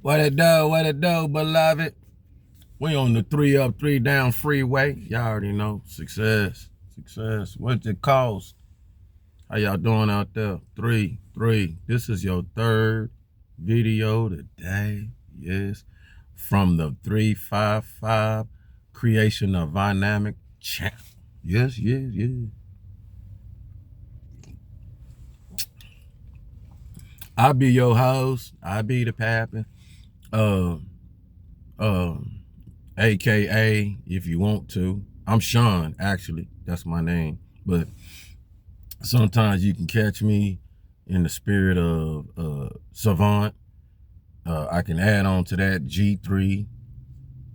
What it do, beloved? We on the 3 up, 3 down freeway. Y'all already know. Success. What's it cost? How y'all doing out there? 3. This is your 3rd video today. Yes. From the 355 creation of dynamic champ. Yes. I be your host. I be the pappy. AKA, if you want to. I'm Sean, actually. That's my name. But sometimes you can catch me in the spirit of savant. I can add on to that G3.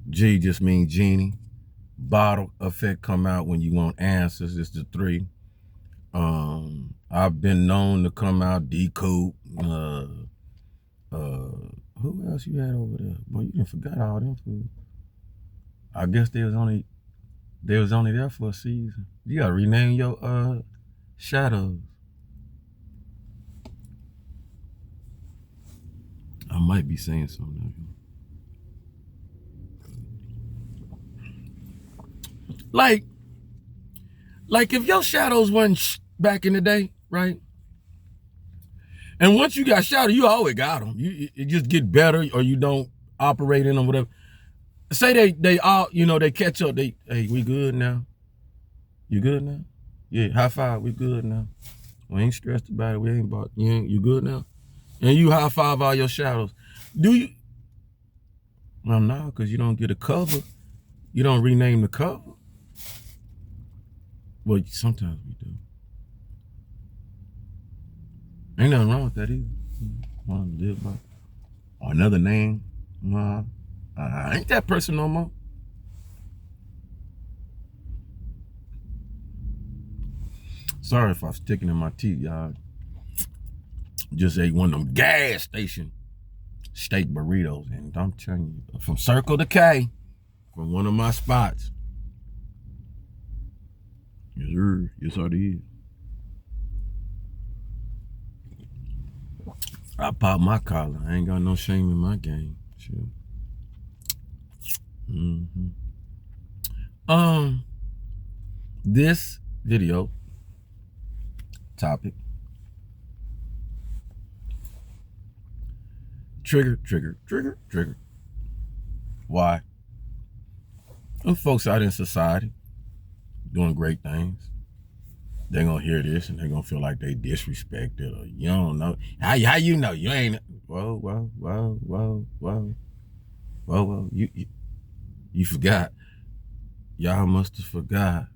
G just means genie. Bottle effect come out when you want answers. It's the 3. I've been known to come out decode. Who else you had over there? Boy, you done forgot all them food. I guess they was only there for a season. You gotta rename your shadows. I might be saying something. Like if your shadows wasn't back in the day, right? And once you got shadow, you always got them. It just get better, or you don't operate in them, whatever. Say they all, they catch up. Hey, we good now? You good now? Yeah, high five, we good now. We ain't stressed about it. We ain't about, you good now? And you high five all your shadows. Do you? Well, no, because you don't get a cover. You don't rename the cover. Well, sometimes we do. Ain't nothing wrong with that either. Want to live by another name? I ain't that person no more. Sorry if I'm sticking in my teeth, y'all. Just ate one of them gas station steak burritos, and I'm telling you, from Circle to K, from one of my spots. Yes, sir. Yes, I did. I popped my collar. I ain't got no shame in my game. Sure. This video topic, trigger. Why? Them folks out in society doing great things, they're gonna hear this and they're gonna feel like they disrespected, or you don't know. How you know? You ain't. Whoa. You forgot. Y'all must have forgot.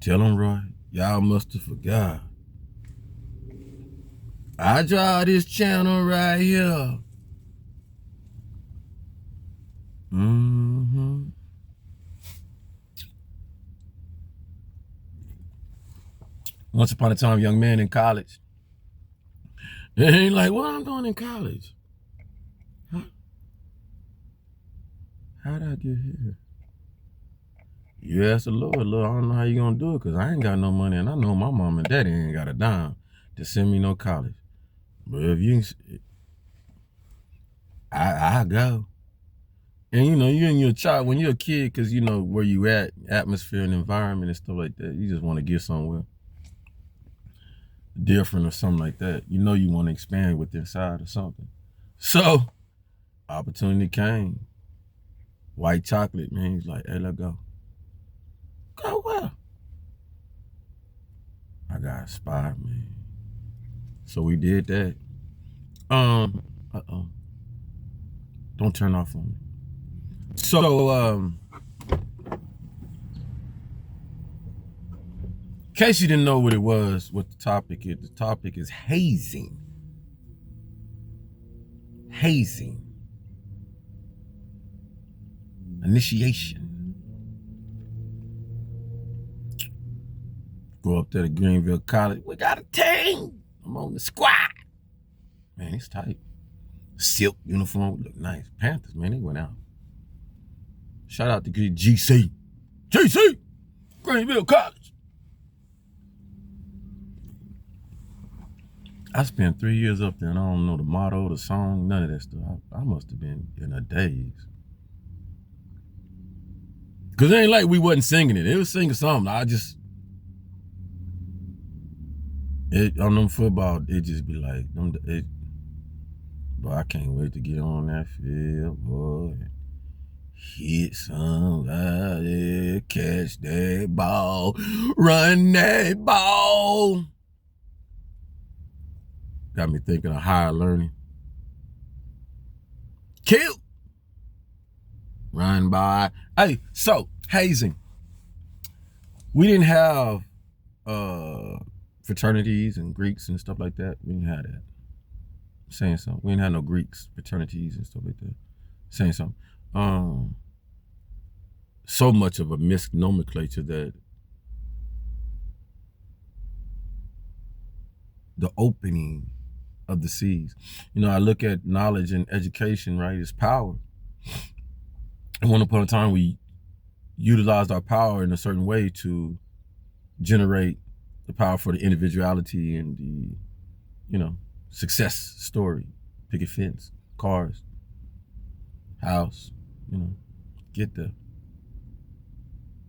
Tell them, Roy. Y'all must have forgot. I draw this channel right here. Once upon a time, young man in college. It ain't like, what I'm doing in college? How'd I get here? You ask the Lord, I don't know how you gonna do it, because I ain't got no money, and I know my mom and daddy ain't got a dime to send me no college. But if you, I go. And you and your child, when you're a kid, because where you at, atmosphere and environment and stuff like that, you just want to get somewhere different or something like that. You want to expand with inside or something. So, opportunity came. White chocolate, man. He's like, hey, let's go. Go where? I got a spot, man. So we did that. Don't turn off on me. So, in case you didn't know what it was, what the topic is hazing. Initiation. Go up there to Greenville College. We got a team. I'm on the squad. Man, it's tight. Silk uniform, look nice. Panthers, man, they went out. Shout out to GC, Greenville College. I spent 3 years up there and I don't know the motto, the song, none of that stuff. I must have been in a daze. Cause it ain't like we wasn't singing it. It was singing something. On them football, it just be like, but I can't wait to get on that field, boy. Hit somebody, catch that ball, run that ball. Got me thinking of higher learning. Kill. Run by. Hey, so hazing. We didn't have fraternities and Greeks and stuff like that. We didn't have that. Saying something. We didn't have no Greeks, fraternities and stuff like that. Saying something. So much of a misnomenclature that the opening of the seas. You know, I look at knowledge and education, right, as power. And once upon a time, we utilized our power in a certain way to generate the power for the individuality and the, success story. Picket fence, cars, house, get there.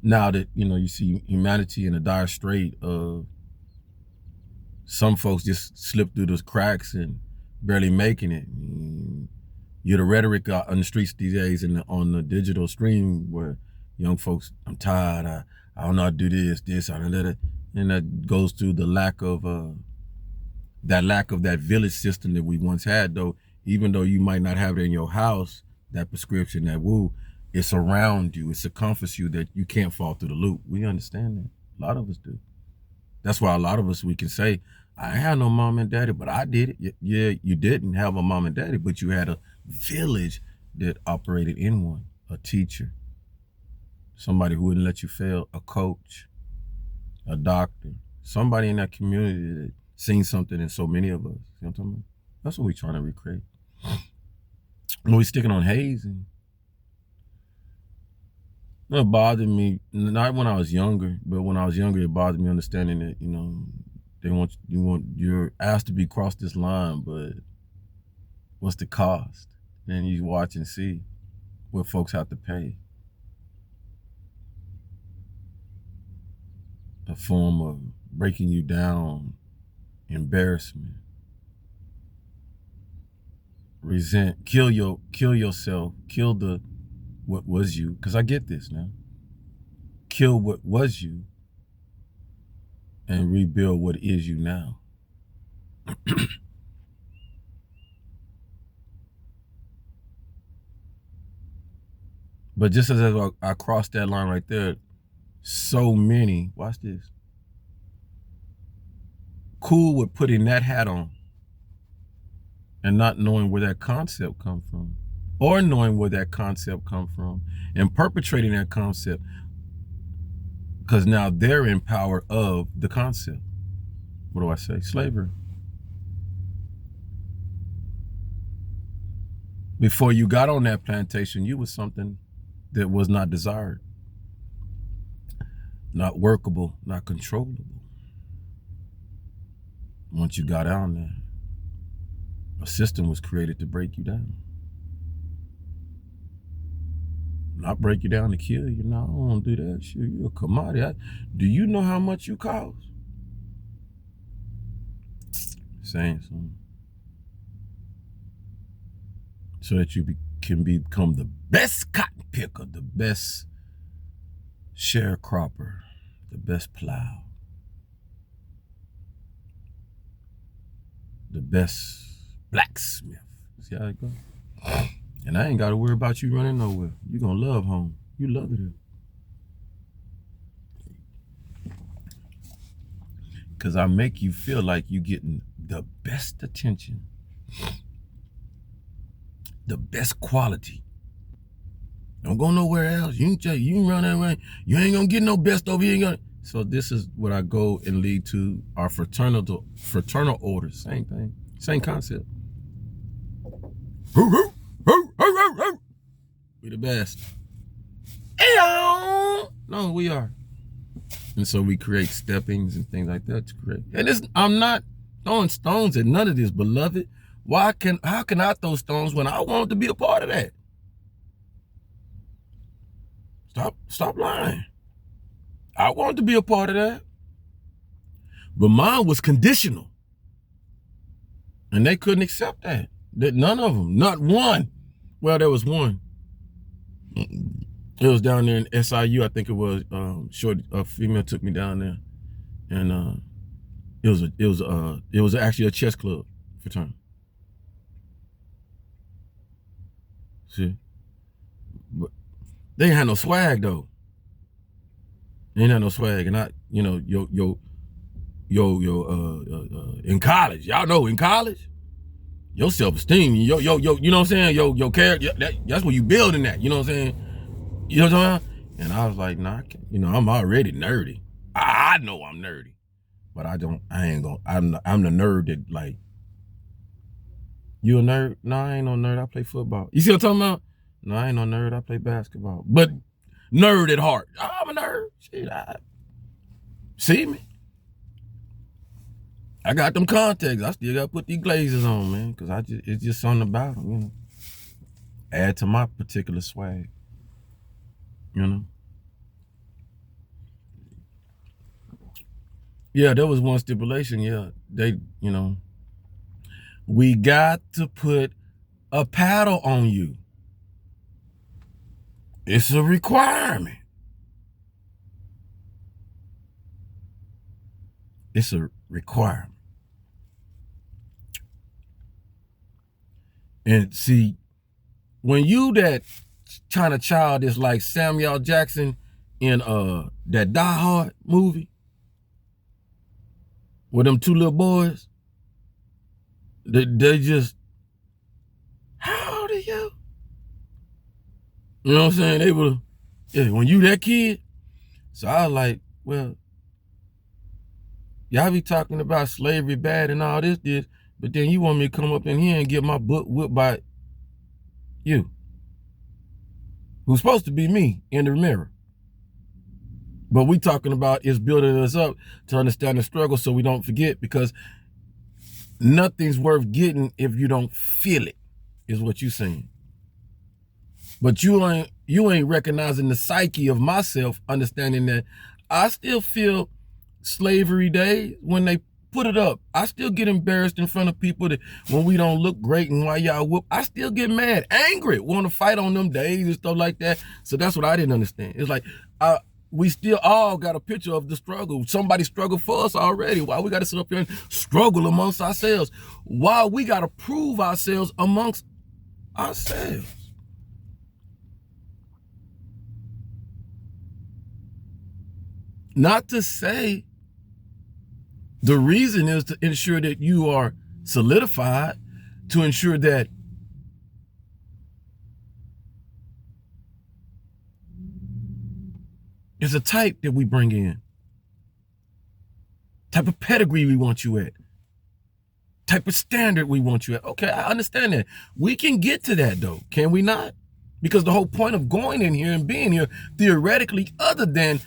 Now that, you see humanity in a dire strait of some folks just slip through those cracks and barely making it. You're the rhetoric on the streets these days and on the digital stream where young folks, I'm tired, I don't know how to do this, I don't know that. And that goes to the lack of that village system that we once had, though. Even though you might not have it in your house, that prescription, that woo, it's around you, it circumferences you that you can't fall through the loop. We understand that. A lot of us do. That's why a lot of us, we can say, I had no mom and daddy, but I did it. Yeah, you didn't have a mom and daddy, but you had a village that operated in one. A teacher, somebody who wouldn't let you fail, a coach, a doctor, somebody in that community that seen something in so many of us. You know what I'm talking about? That's what we're trying to recreate. When we sticking on hazing, it bothered me, not when I was younger, but when I was younger, it bothered me understanding that, you're asked to be crossed this line, but what's the cost? And you watch and see what folks have to pay. A form of breaking you down, embarrassment, kill yourself, kill what was you, because I get this now. Kill what was you and rebuild what is you now. But just as I crossed that line right there, so many, watch this, cool with putting that hat on and not knowing where that concept come from, or knowing where that concept come from and perpetrating that concept, because now they're in power of the concept. What do I say? Slavery. Before you got on that plantation, you was something that was not desired, not workable, not controllable. Once you got on there, a system was created to break you down. Not break you down to kill you. No, I don't want to do that. Shit, you're a commodity. Do you know how much you cost? Saying something. So that you can become the best cotton picker, the best sharecropper, the best plow, the best blacksmith. See how it goes? And I ain't got to worry about you running nowhere. You're going to love home. You love it here. Because I make you feel like you're getting the best attention, the best quality. Don't go nowhere else. You can run that way. You ain't going to get no best over here. So this is what I go and lead to our fraternal orders. Same thing. Same concept. We the best. No, we are. And so we create steppings and things like that to create. And I'm not throwing stones at none of this, beloved. How can I throw stones when I want to be a part of that? Stop lying. I wanted to be a part of that. But mine was conditional. And they couldn't accept that. None of them, not one. Well, there was one. It was down there in SIU, I think it was. A female took me down there, and it was actually a chess club fraternity. See, but they ain't had no swag though. They ain't had no swag, and in college, y'all know in college, your self-esteem, you know what I'm saying, your character, that's what you building that, you know what I'm saying, you know what I'm saying. And I was like, nah, I'm already nerdy. I know I'm nerdy, but I'm the nerd that like, you a nerd? No, I ain't no nerd. I play football. You see what I'm talking about? No, I ain't no nerd. I play basketball. But nerd at heart. I'm a nerd. Shit, see me? I got them contacts. I still got to put these glazes on, man, because it's just something about them, you know. Add to my particular swag, you know. Yeah, there was one stipulation. Yeah, we got to put a paddle on you. It's a requirement. It's a requirement. And see, when you that kind of child is like Samuel Jackson in that Die Hard movie with them two little boys, they just, how old are you? You know what I'm saying? They were, yeah, when you that kid. So I was like, well, y'all be talking about slavery bad and all this, but then you want me to come up in here and get my butt whipped by you, who's supposed to be me in the mirror. But we talking about is building us up to understand the struggle so we don't forget, because nothing's worth getting if you don't feel it, is what you saying. But you ain't recognizing the psyche of myself, understanding that I still feel slavery days when they put it up. I still get embarrassed in front of people that when we don't look great and why y'all whoop. I still get mad, angry, want to fight on them days and stuff like that. So that's what I didn't understand. It's like we still all got a picture of the struggle. Somebody struggled for us already. Why we got to sit up here and struggle amongst ourselves? Why we got to prove ourselves amongst ourselves? Not to say the reason is to ensure that you are solidified, to ensure that there's a type that we bring in, type of pedigree we want you at, type of standard we want you at. Okay, I understand that. We can get to that though, can we not? Because the whole point of going in here and being here, theoretically, other than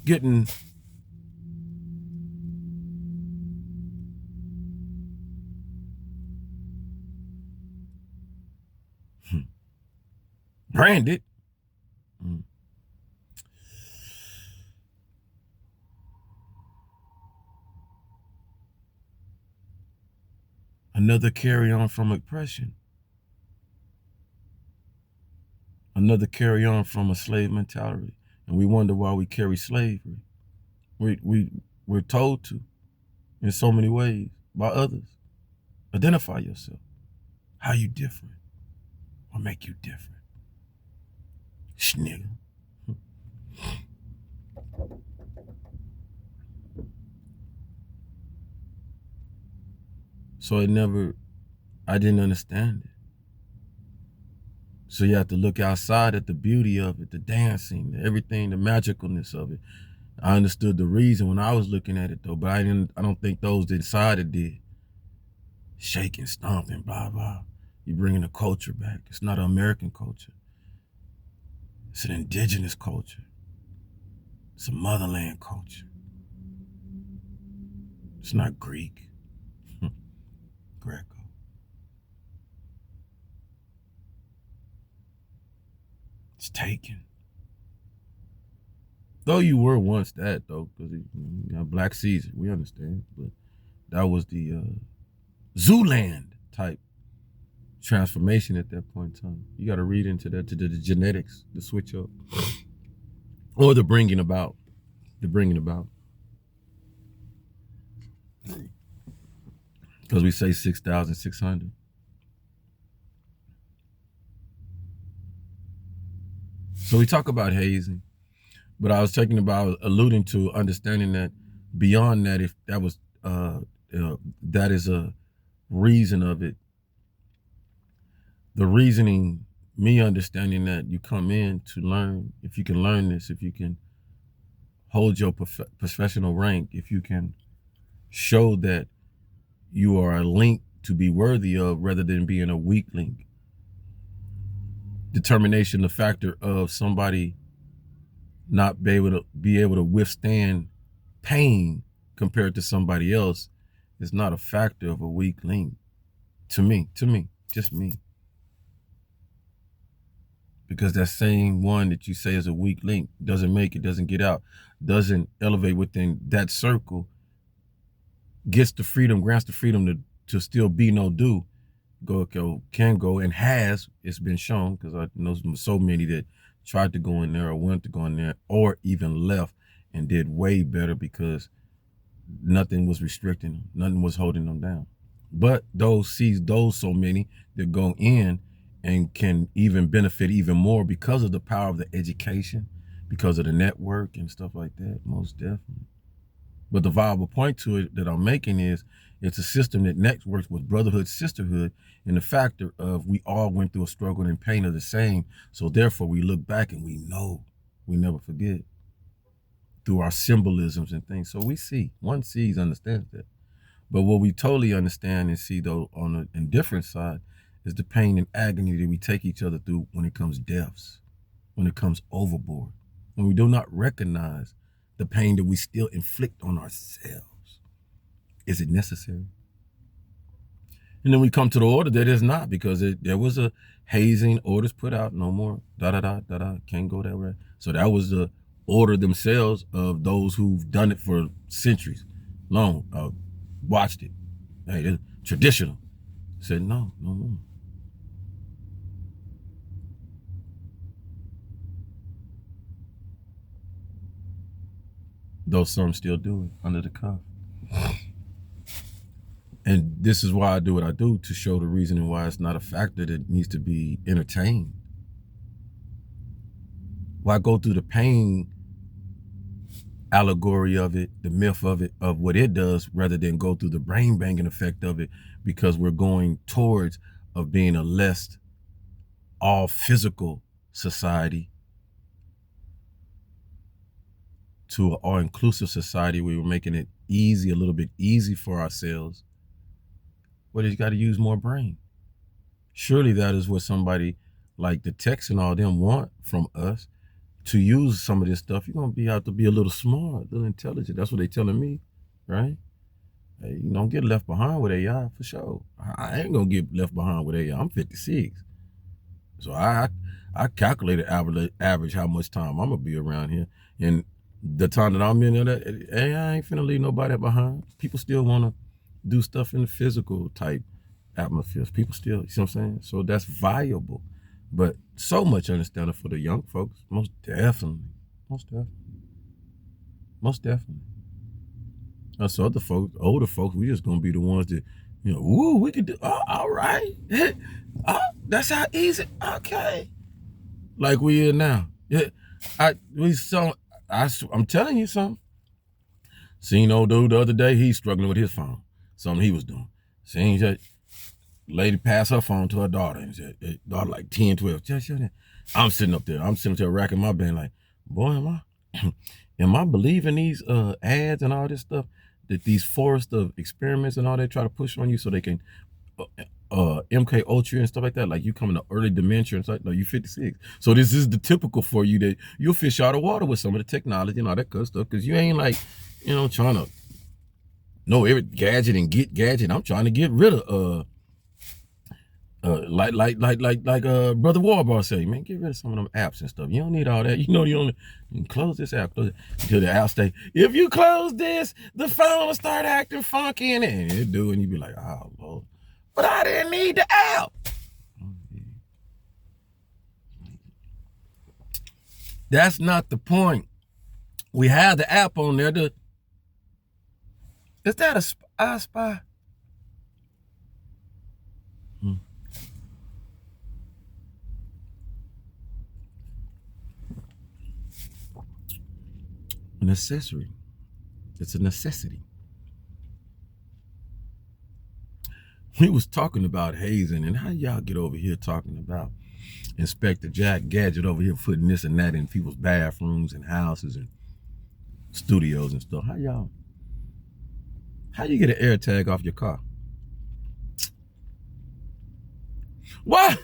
getting branded. Another carry on from oppression. Another carry on from a slave mentality. And we wonder why we carry slavery. We're told to in so many ways by others. Identify yourself. How you different? What make you different? Schnigger. So I didn't understand it. So you have to look outside at the beauty of it, the dancing, everything, the magicalness of it. I understood the reason when I was looking at it though, but I don't think those that decided did. Shaking, stomping, blah, blah. You bringing the culture back. It's not an American culture. It's an indigenous culture. It's a motherland culture. It's not Greek. Greco. It's taken. Though you were once that, though, because you got Black Caesar, we understand. But that was the Zooland type transformation at that point in time. You got to read into that, to the genetics, the switch up, or the bringing about. Because we say 6,600. So we talk about hazing, but I was talking about alluding to understanding that beyond that, if that was that is a reason of it. The reasoning, me understanding that you come in to learn, if you can learn this, if you can hold your professional rank, if you can show that you are a link to be worthy of rather than being a weak link. Determination, the factor of somebody not be able to withstand pain compared to somebody else is not a factor of a weak link. To me, just me. Because that same one that you say is a weak link doesn't make it, doesn't get out, doesn't elevate within that circle, gets the freedom, grants the freedom to still be no do, can go and has, it's been shown, because I know so many that tried to go in there or wanted to go in there or even left and did way better because nothing was restricting them, nothing was holding them down. But those so many that go in and can even benefit even more because of the power of the education, because of the network and stuff like that, most definitely. But the viable point to it that I'm making is it's a system that networks with brotherhood, sisterhood, and the factor of we all went through a struggle and pain of the same. So therefore we look back and we know, we never forget through our symbolisms and things. So we see, one sees, understands that. But what we totally understand and see though on the indifferent side is the pain and agony that we take each other through when it comes deaths, when it comes overboard, when we do not recognize the pain that we still inflict on ourselves. Is it necessary? And then we come to the order that is not, because there was a hazing, orders put out, no more, can't go that way. So that was the order themselves of those who've done it for centuries long, watched it. Hey, it's traditional. Said no more. Though some still do it under the cuff. And this is why I do what I do, to show the reasoning why it's not a factor that needs to be entertained. Why go through the pain allegory of it, the myth of it, of what it does, rather than go through the brain banging effect of it, because we're going towards of being a less all physical society to an all-inclusive society where we're making it easy, a little bit easy for ourselves. Well, you got to use more brain. Surely that is what somebody like the techs and all them want from us, to use some of this stuff. You're going to have to be a little smart, a little intelligent. That's what they're telling me, right? Hey, you don't get left behind with AI for sure. I ain't going to get left behind with AI. I'm 56. So I calculated average how much time I'm going to be around here. And the time that I'm in there, AI ain't finna leave nobody behind. People still want to do stuff in the physical type atmospheres. People still, you see what I'm saying? So that's viable. But so much understanding for the young folks, most definitely. Us other folks, older folks, we just gonna be the ones that, woo, we could do, all right. That's how easy, okay. Like we in now. Yeah, I'm telling you something. Seen old dude the other day, he's struggling with his phone. Something he was doing. Seen that lady pass her phone to her daughter, and said, daughter like 10, 12. I'm sitting up there racking my brain like, boy, am I believing these ads and all this stuff, that these forest of experiments and all they try to push on you so they can MK Ultra and stuff like that, like you coming to early dementia and stuff. No, you 56. So this is the typical for you, that you'll fish out of water with some of the technology and all that good stuff, because you ain't like, trying to know every gadget and get gadget. I'm trying to get rid of like Brother Warbar say, man, get rid of some of them apps and stuff. You don't need all that. You know, you can close this app, close it, until the app stay. If you close this, the phone will start acting funky and it do, and you be like, oh Lord, but I didn't need the app. That's not the point. We have the app on there. Is that a I Spy? An accessory. It's a necessity. We was talking about hazing, and how y'all get over here talking about Inspector Jack Gadget over here putting this and that in people's bathrooms and houses and studios and stuff. How you get an air tag off your car? Why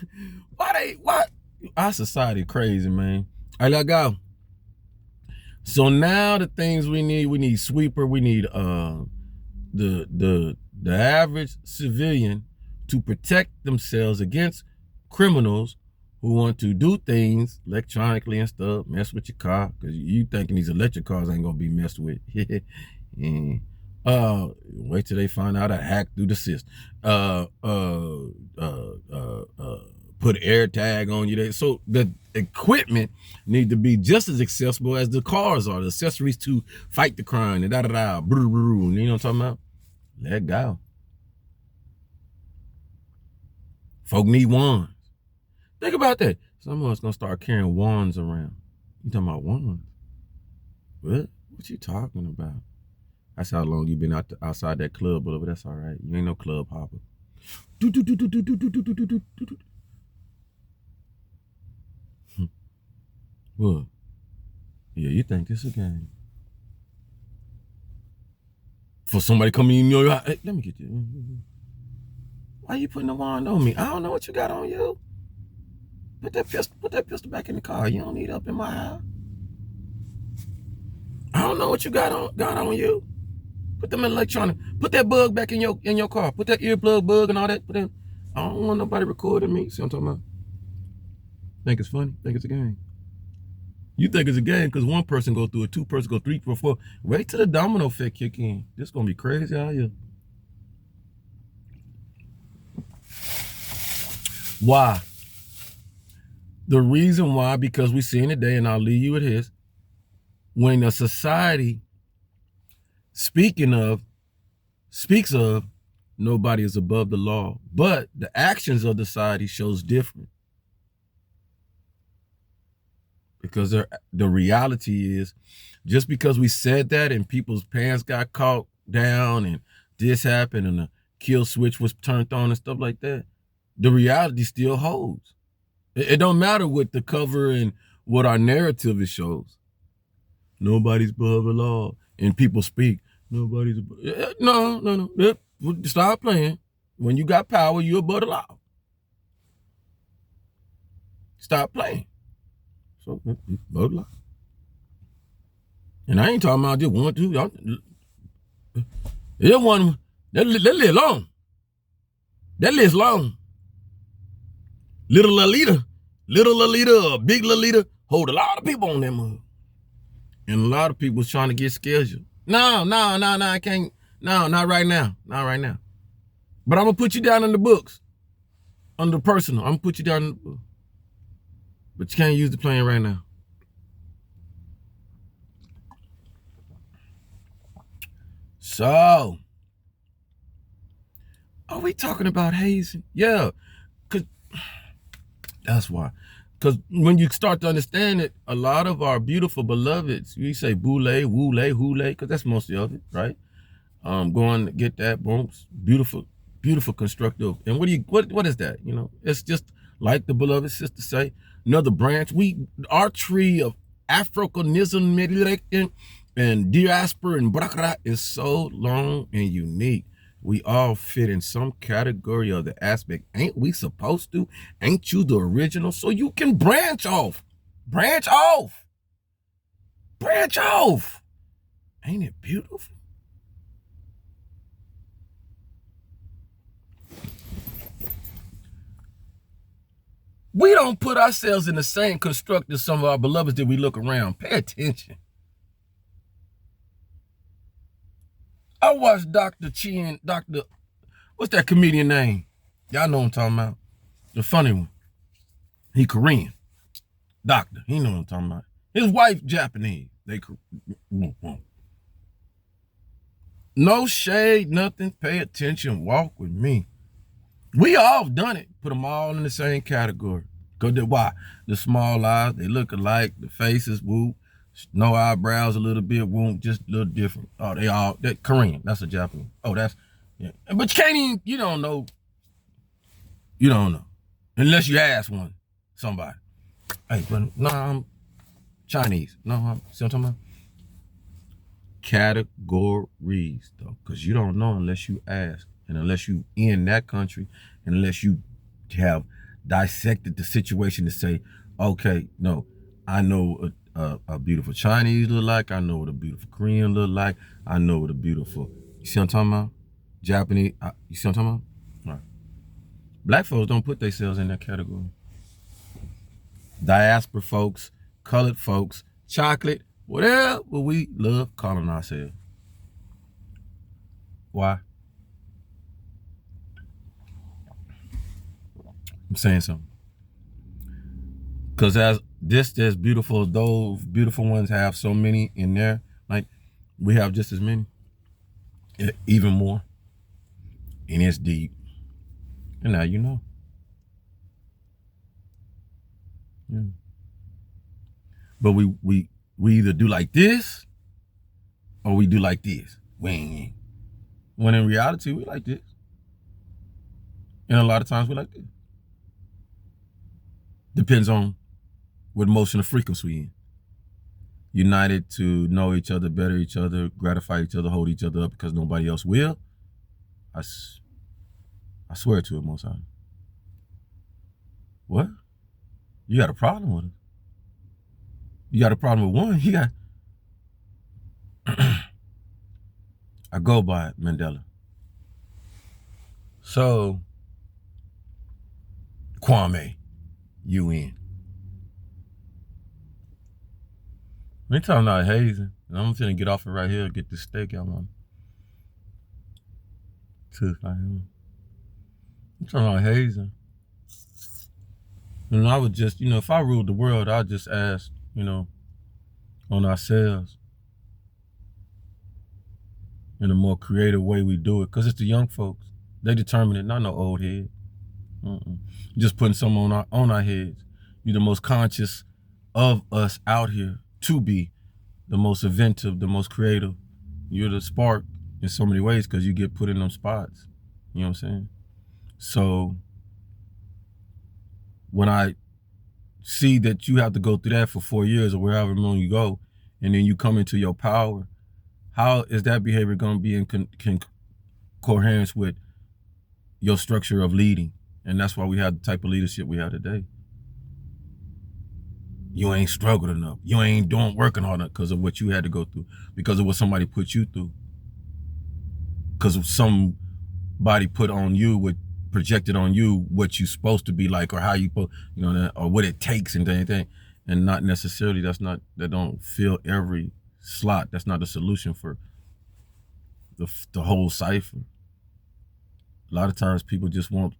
our society crazy, man. I let go. So now the things we need sweeper, we need the average civilian to protect themselves against criminals who want to do things electronically and stuff, mess with your car, because you thinking these electric cars ain't gonna be messed with. And wait till they find out I hacked through the system. Put an air tag on you there. So the equipment need to be just as accessible as the cars are, the accessories to fight the crime, and da-da-da, you know what I'm talking about? Let go. Folk need wands. Think about that. Some of us gonna start carrying wands around. You talking about wands? What you talking about? That's how long you been outside that club, but that's all right. You ain't no club hopper. What? Yeah, you think this a game? For somebody coming in your house, hey, let me get you. Why you putting the wand on me? I don't know what you got on you. Put that pistol back in the car. You don't need it up in my house. I don't know what you got on you. Put them electronic. Put that bug back in your car. Put that earplug bug and all that. I don't want nobody recording me. See what I'm talking about? Think it's funny? Think it's a game? You think it's a game because one person go through it, two person go 3, 4, 4. Wait till the domino effect kick in. This gonna be crazy out here. Why? The reason why, because we see in today, and I'll leave you with this, when a society speaks of, nobody is above the law, but the actions of the society shows different. Because the reality is, just because we said that and people's pants got caught down and this happened and the kill switch was turned on and stuff like that, the reality still holds. It don't matter what the cover and what our narrative shows. Nobody's above the law. And people speak, nobody's above. No. Stop playing. When you got power, you're above the law. Stop playing. So, above the law. And I ain't talking about just 1, 2. That one, that live long. That lives long. Little Lolita, big Lolita, hold a lot of people on that move. And a lot of people trying to get scheduled. No, I can't. No, not right now. Not right now. But I'm going to put you down in the books. Under personal. I'm going to put you down in the book. But you can't use the plane right now. So, are we talking about hazing? Yeah. That's why. Because when you start to understand it, a lot of our beautiful beloveds, we say boule, woule, hule, because that's mostly of it, right? Going to get that, boom, beautiful constructive. And what is that? You know, it's just like the beloved sister say, another branch. Our tree of Africanism and diaspora and brakra is so long and unique. We all fit in some category of the aspect. Ain't we supposed to? Ain't you the original? So you can branch off. Branch off. Branch off. Ain't it beautiful? We don't put ourselves in the same construct as some of our beloveds that we look around. Pay attention. I watched Dr. Chin, what's that comedian name? Y'all know what I'm talking about. The funny one. He Korean. Doctor. He know what I'm talking about. His wife Japanese. No shade, nothing. Pay attention. Walk with me. We all done it. Put them all in the same category. Because why? The small eyes, they look alike. The faces, whoop. No eyebrows a little bit, whoop. Just a little different. Oh, that Korean. That's a Japanese. Oh, that's, yeah. But you can't even, you don't know. You don't know. Unless you ask somebody. Hey, but no, I'm Chinese. No, see what I'm talking about? Categories, though. Because you don't know unless you ask. And unless you in that country, and unless you have dissected the situation to say, okay, no, I know a beautiful Chinese look like, I know what a beautiful Korean look like, I know what a beautiful, you see what I'm talking about? Japanese, you see what I'm talking about? Right. Black folks don't put themselves in that category. Diaspora folks, colored folks, chocolate, whatever we love calling ourselves. Why? I'm saying something. Because as beautiful as those beautiful ones have so many in there, like we have just as many, even more. And it's deep. And now you know. Yeah. But we either do like this or we do like this. When in reality, we like this. And a lot of times we like this. Depends on what motion of frequency we in. United to know each other, better each other, gratify each other, hold each other up because nobody else will. I swear to it most times. What? You got a problem with it? You got a problem with one? You got... I go by Mandela. So, Kwame, UN. We talking about hazing, and I'm finna get off it right here, get this steak out on. I'm talking about hazing. And I would just, if I ruled the world, I'd just ask, on ourselves in a more creative way we do it. Because it's the young folks. They determine it, not no old head. Just putting something on our heads. You're the most conscious of us out here to be the most inventive, the most creative. You're the spark in so many ways because you get put in them spots. You know what I'm saying? So when I see that you have to go through that for 4 years or wherever long you go, and then you come into your power, how is that behavior going to be in coherence with your structure of leading? And that's why we have the type of leadership we have today. You ain't struggled enough. You ain't working hard enough because of what you had to go through, because of what somebody put you through, because of somebody put on you, projected on you what you supposed to be like, or how you, or what it takes and anything. And not necessarily, that don't fill every slot. That's not the solution for the whole cipher. A lot of times people just want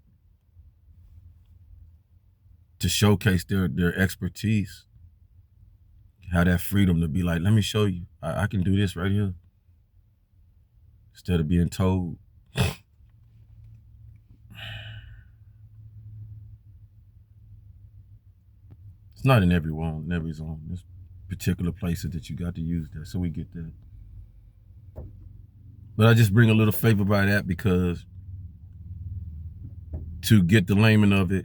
to showcase their expertise, have that freedom to be like, let me show you, I can do this right here, instead of being told. It's not in every zone. There's particular places that you got to use that, so we get that. But I just bring a little favor by that because to get the layman of it,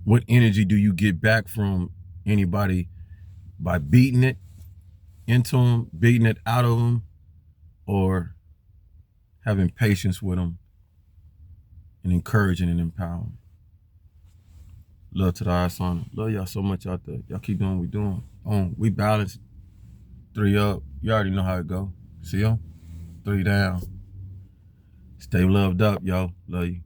what energy do you get back from anybody by beating it into them, beating it out of them, or having patience with them and encouraging and empowering? Love to the eyes on. Love y'all so much out there. Y'all keep doing what we doing. We balance. 3 up. You already know how it go. See y'all? 3 down. Stay loved up, yo. Love you.